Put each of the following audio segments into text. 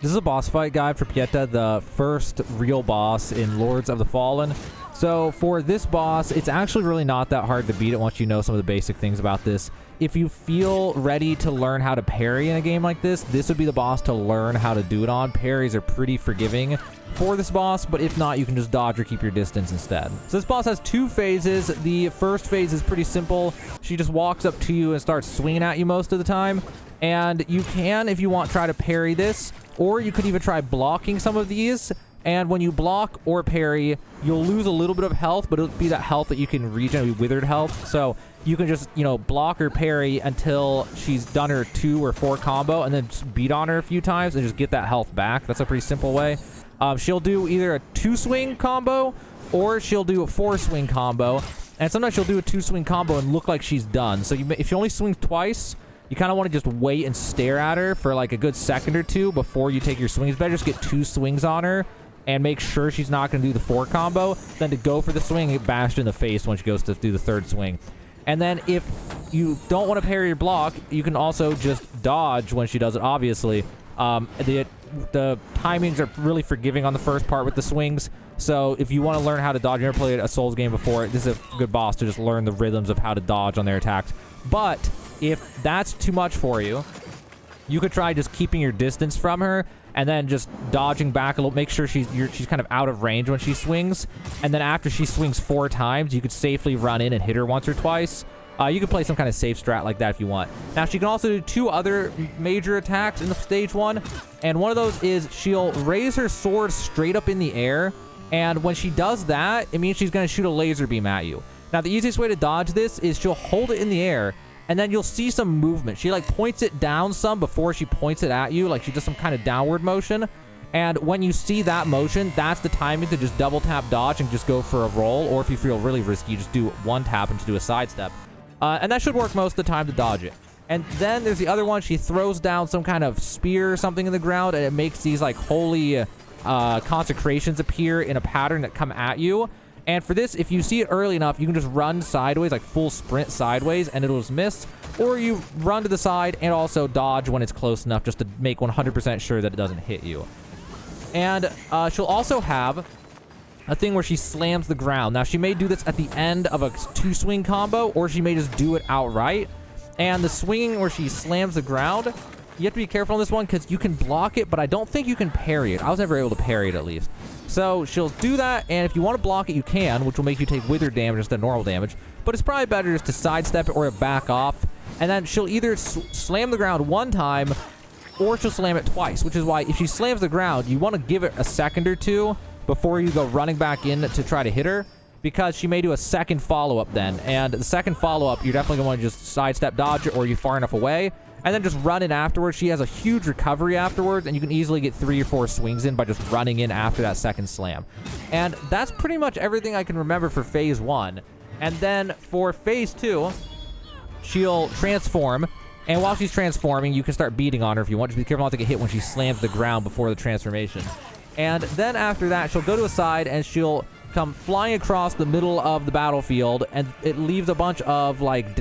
This is a boss fight guide for Pieta, the first real boss in Lords of the Fallen. So for this boss, it's actually really not that hard to beat it once you know some of the basic things about this. If you feel ready to learn how to parry in a game like this would be the boss to learn how to do it on. Parries are pretty forgiving for this boss, but if not, you can just dodge or keep your distance instead. So this boss has 2 phases. The first phase is pretty simple. She just walks up to you and starts swinging at you most of the time. And you can, if you want, try to parry this, or you could even try blocking some of these. And when you block or parry, you'll lose a little bit of health, but it'll be that health that you can regenerate, withered health. So you can just, you know, block or parry until she's done her 2 or 4 combo, and then just beat on her a few times and just get that health back. That's a pretty simple way. She'll do either a 2-swing combo, or she'll do a 4-swing combo. And sometimes she'll do a 2-swing combo and look like she's done. So if she only swings twice, you kind of want to just wait and stare at her for like a good second or 2 before you take your swings. Better just get 2 swings on her and make sure she's not going to do the 4 combo, then to go for the swing and get bashed in the face when she goes to do the 3rd swing. And then if you don't want to parry your block, you can also just dodge when she does it, obviously. The timings are really forgiving on the first part with the swings. So if you want to learn how to dodge, you never played a Souls game before, this is a good boss to just learn the rhythms of how to dodge on their attacks. But if that's too much for you, you could try just keeping your distance from her and then just dodging back a little. Make sure she's kind of out of range when she swings. And then after she swings 4 times, you could safely run in and hit her once or twice. You can play some kind of safe strat like that if you want. Now, she can also do 2 other major attacks in the stage 1. And one of those is she'll raise her sword straight up in the air. And when she does that, it means she's going to shoot a laser beam at you. Now, the easiest way to dodge this is she'll hold it in the air, and then you'll see some movement. She like points it down some before she points it at you, like she does some kind of downward motion. And when you see that motion, that's the timing to just double tap dodge and just go for a roll. Or if you feel really risky, you just do 1 tap and just do a sidestep. And that should work most of the time to dodge it. And then there's the other one. She throws down some kind of spear or something in the ground, and it makes these like holy consecrations appear in a pattern that come at you. And for this, if you see it early enough, you can just run sideways, like full sprint sideways, and it'll just miss. Or you run to the side and also dodge when it's close enough, just to make 100% sure that it doesn't hit you. And she'll also have a thing where she slams the ground. Now, she may do this at the end of a 2-swing combo, or she may just do it outright. And the swinging where she slams the ground, you have to be careful on this one because you can block it, but I don't think you can parry it. I was never able to parry it, at least. So she'll do that, and if you want to block it, you can, which will make you take withered damage instead of normal damage. But it's probably better just to sidestep it or back off. And then she'll either slam the ground 1 time, or she'll slam it twice, which is why if she slams the ground, you want to give it a second or 2 before you go running back in to try to hit her, because she may do a second follow-up then. And the second follow-up, you're definitely going to want to just sidestep dodge it, or you're far enough away, and then just run in afterwards. She has a huge recovery afterwards, and you can easily get 3 or 4 swings in by just running in after that second slam. And that's pretty much everything I can remember for phase 1. And then for phase 2, she'll transform, and while she's transforming, you can start beating on her if you want. Just be careful not to get hit when she slams the ground before the transformation. And then after that, she'll go to a side, and she'll come flying across the middle of the battlefield, and it leaves a bunch of like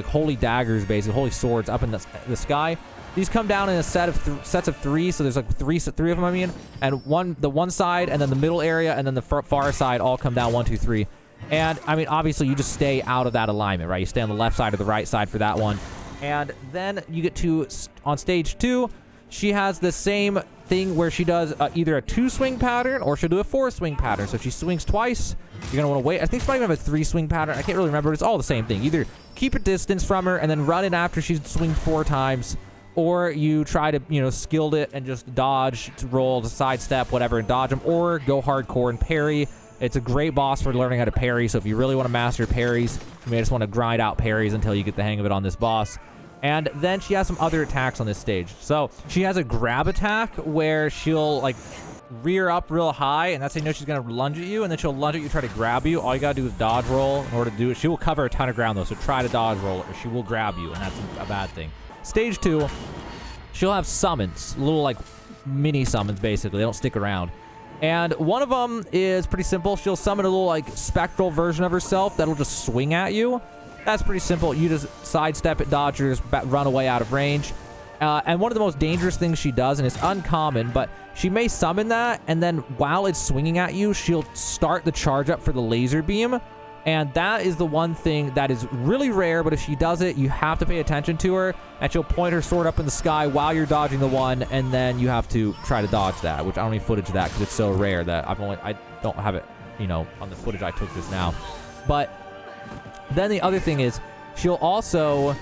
holy daggers, basically holy swords, up in the sky. These come down in a sets of 3, so there's like three of them, I mean, and the one side, and then the middle area, and then the far side all come down 1, 2, 3. And I mean, obviously, you just stay out of that alignment, right? You stay on the left side or the right side for that one. And then you get to on stage 2. She has the same thing where she does either a 2-swing pattern, or she'll do a 4-swing pattern. So if she swings twice, you're going to want to wait. I think she might even have a 3-swing pattern. I can't really remember. It's all the same thing. Either keep a distance from her and then run in after she's swinged 4 times, or you try to, you know, skilled it and just dodge, roll, sidestep, whatever, and dodge them, or go hardcore and parry. It's a great boss for learning how to parry. So if you really want to master parries, you may just want to grind out parries until you get the hang of it on this boss. And then she has some other attacks on this stage. So she has a grab attack where she'll like rear up real high, and that's how you know she's going to lunge at you, and then she'll lunge at you, try to grab you. All you got to do is dodge roll in order to do it. She will cover a ton of ground though, so try to dodge roll, or she will grab you, and that's a bad thing. Stage 2, she'll have summons, little like mini summons basically. They don't stick around. And one of them is pretty simple. She'll summon a little like spectral version of herself that'll just swing at you. That's pretty simple. You just sidestep it, dodge, or just run away out of range. And one of the most dangerous things she does, and it's uncommon, but she may summon that, and then while it's swinging at you, she'll start the charge up for the laser beam. And that is the one thing that is really rare, but if she does it, you have to pay attention to her, and she'll point her sword up in the sky while you're dodging the one, and then you have to try to dodge that, which I don't need footage of that because it's so rare that I don't have it, you know, on the footage I took just now. But then the other thing is she'll also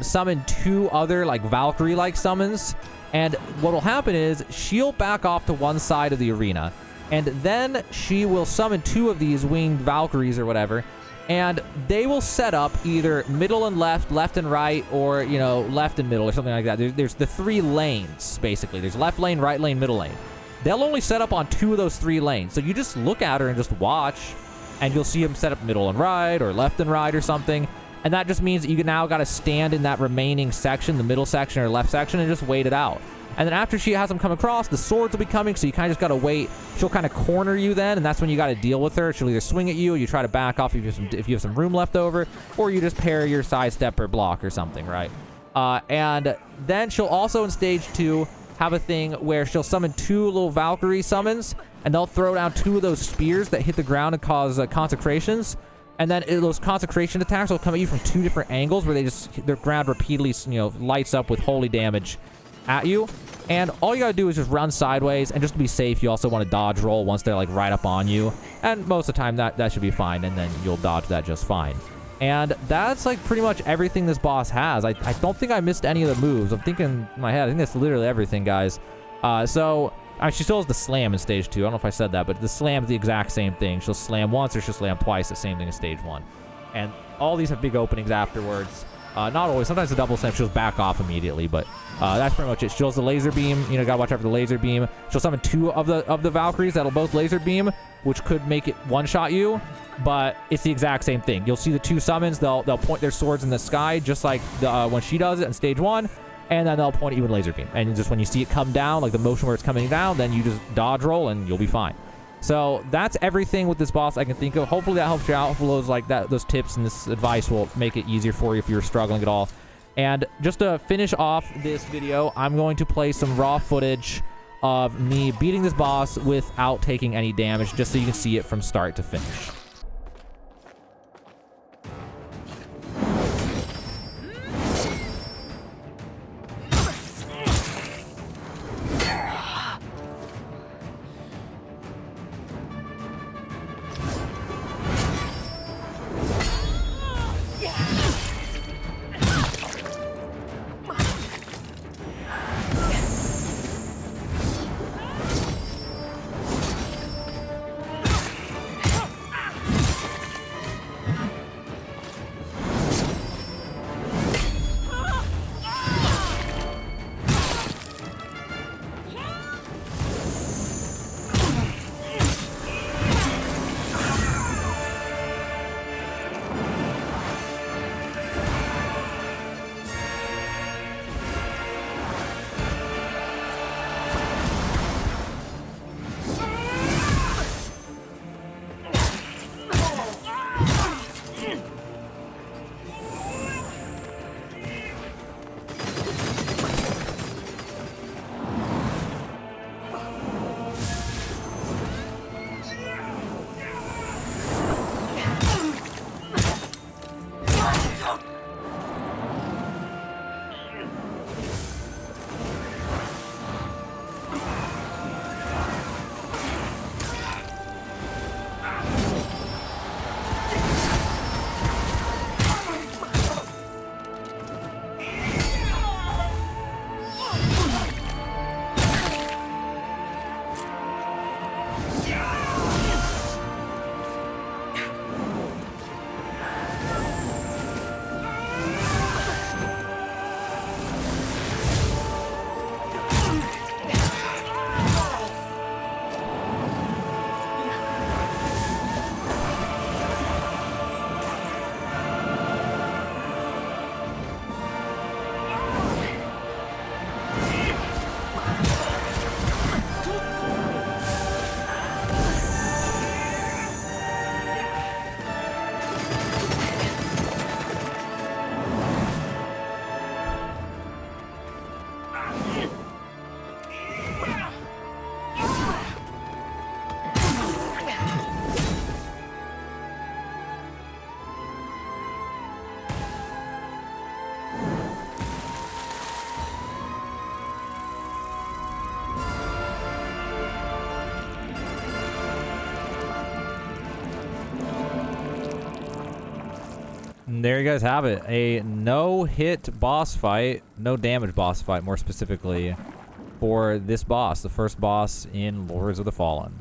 summon 2 other like Valkyrie-like summons, and what will happen is she'll back off to one side of the arena, and then she will summon 2 of these winged Valkyries or whatever, and they will set up either middle and left, left and right, or, you know, left and middle or something like that. There's the 3 lanes, basically. There's left lane, right lane, middle lane. They'll only set up on 2 of those 3 lanes. So you just look at her and just watch, and you'll see them set up middle and right, or left and right or something. And that just means that you now got to stand in that remaining section, the middle section or left section, and just wait it out. And then after she has them come across, the swords will be coming, so you kind of just got to wait. She'll kind of corner you then, and that's when you got to deal with her. She'll either swing at you, or you try to back off if you have some room left over, or you just parry your sidestep or block or something, right? And then she'll also, in stage 2, have a thing where she'll summon 2 little Valkyrie summons, and they'll throw down 2 of those spears that hit the ground and cause consecrations. And then those consecration attacks will come at you from 2 different angles where their ground repeatedly, you know, lights up with holy damage at you. And all you gotta do is just run sideways, and just to be safe, you also want to dodge roll once they're like right up on you. And most of the time that should be fine, and then you'll dodge that just fine. And that's like pretty much everything this boss has. I don't think I missed any of the moves. I'm thinking in my head, I think that's literally everything, guys. She still has the slam in stage 2. I don't know if I said that, but the slam is the exact same thing. She'll slam once or she'll slam twice, the same thing as stage 1. And all these have big openings afterwards. Not always. Sometimes the double slam, she'll back off immediately, but that's pretty much it. She'll the laser beam. You know, gotta watch out for the laser beam. She'll summon 2 of the Valkyries that'll both laser beam, which could make it one-shot you, but it's the exact same thing. You'll see the 2 summons. They'll point their swords in the sky, just like when she does it in stage 1, and then they'll point at you with laser beam. And just when you see it come down, like the motion where it's coming down, then you just dodge roll and you'll be fine. So that's everything with this boss I can think of. Hopefully that helps you out. Hopefully those tips and this advice will make it easier for you if you're struggling at all. And just to finish off this video, I'm going to play some raw footage of me beating this boss without taking any damage, just so you can see it from start to finish. And there you guys have it. A no-hit boss fight. No damage boss fight, more specifically, for this boss. The first boss in Lords of the Fallen.